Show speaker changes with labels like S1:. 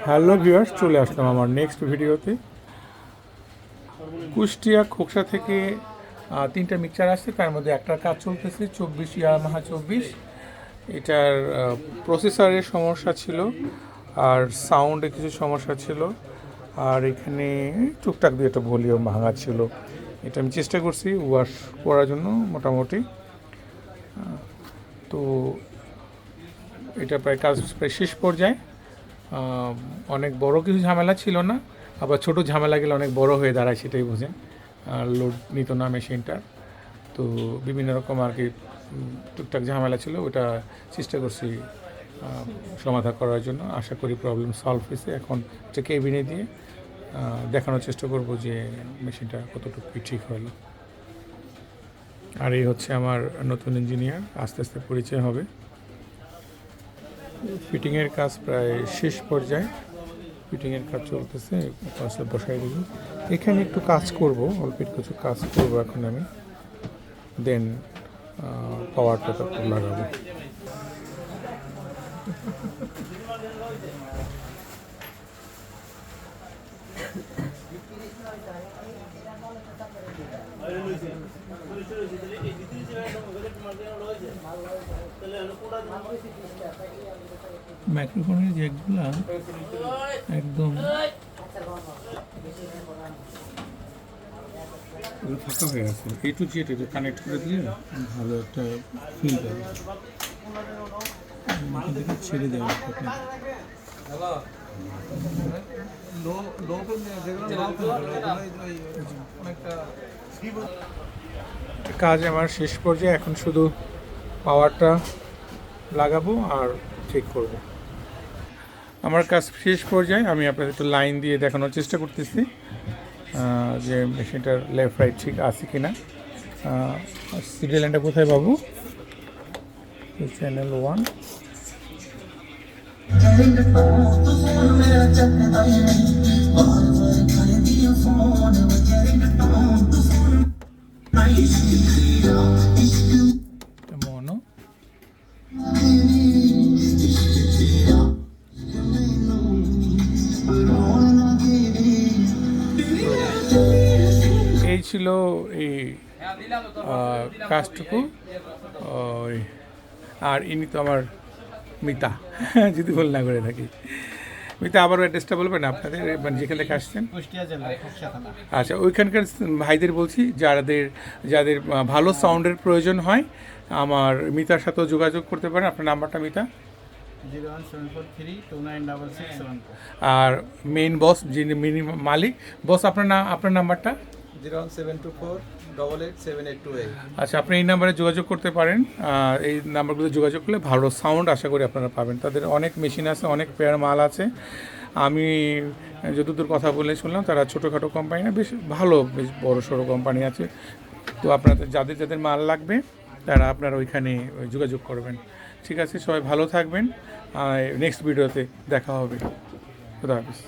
S1: Hello viewers, চলে আসলাম আমার next ভিডিওতে। কুষ্টিয়া খোকসা থেকে 3টা মিক্সচার আসছে, তার মধ্যে একটা কাজ চলতেছে 24 ইয়ামাহা 24। এটার প্রসেসরের সমস্যা ছিল, আর সাউন্ডে কিছু সমস্যা ছিল, আর এখানে টুকটাক দিয়ে একটা ভলিউম ভাঙা ছিল। এটা আমি চেষ্টা করছি ওয়াশ করার জন্য মোটামুটি। তো এটা কাজ প্রায় শেষ পর্যায়ে। অনেক বড় কিছু ঝামেলা ছিল না, আবার ছোট ঝামেলা গেলে অনেক বড় হয়ে দাঁড়ায়, সেটাই বোঝেন। লোড নিত না মেশিনটার, তো বিভিন্ন রকম আর কি টুকটাক ঝামেলা ছিল, ওটা চেষ্টা করছি সমাধান করার জন্য। আশা করি প্রবলেম সলভ হয়েছে। এখন এটা কেবিনে দিয়ে দেখানোর চেষ্টা করব যে মেশিনটা কতটুকু ঠিক হলো। আর এই হচ্ছে আমার নতুন ইঞ্জিনিয়ার, আস্তে আস্তে পরিচয় হবে। ফিটিংয়ের কাজ প্রায় শেষ পর্যায়ে, ফিটিংয়ের কাজ চলতেছে, পাশে বসাই দিবি। এখানে একটু কাজ করব, অল্প কিছু কাজ করব এখন আমি, দেন পাওয়ারটা তারপর লাগাবো। মাইক্রোফোনের জ্যাকগুলা একদম ফাঁকা হয়ে আছে, এ টু জেড এটা কানেক্ট করে দিলে ভালো একটা ফিল পাবে। এখান থেকে ছেড়ে দেওয়া কাজ আমার শেষ পর্যায়ে। এখন শুধু পাওয়ারটা লাগাবো আর ঠিক করব। আমার কাজ শেষ পর্যায়ে। আমি আপনাদের একটু লাইন দিয়ে দেখানোর চেষ্টা করতেছি যে মেশিনটার লেফট রাইট ঠিক আছে কিনা। সিরিয়াল লাইনটা কোথায় পাবো? চ্যানেল 1। মনো এই ছিল এই কাজটুকু। আর ইনি তো আমার মিতা, যদি ভুল না করে থাকি। মিতা, আবারও অ্যাড্রেসটা বলবেন আপনাদের, মানে যেখান থেকে আসছেন? আচ্ছা, ওইখানকার ভাইদের বলছি, যাদের ভালো সাউন্ডের প্রয়োজন হয়, আমার মিতার সাথেও যোগাযোগ করতে পারেন। আপনার নাম্বারটা মিতা?
S2: 01743296674।
S1: আর মেইন বস, যিনি মিনি মালিক বস, আপনার নাম্বারটা?
S2: 01724887828।
S1: আচ্ছা, আপনি এই নাম্বারে যোগাযোগ করতে পারেন। এই নাম্বারগুলো যোগাযোগ করলে ভালো সাউন্ড আশা করি আপনারা পাবেন। তাদের অনেক মেশিন আছে, অনেক পেয়ার মাল আছে। আমি যতদূর কথা বলে শুনলাম, তারা ছোটোখাটো কোম্পানি না, বেশ ভালো, বেশ বড় সড়ো কোম্পানি আছে। তো আপনাদের যাদের মাল লাগবে, তারা আপনারা ওইখানে যোগাযোগ করবেন। ঠিক আছে, সবাই ভালো থাকবেন। নেক্সট ভিডিওতে দেখা হবে। খুদা হাফেজ।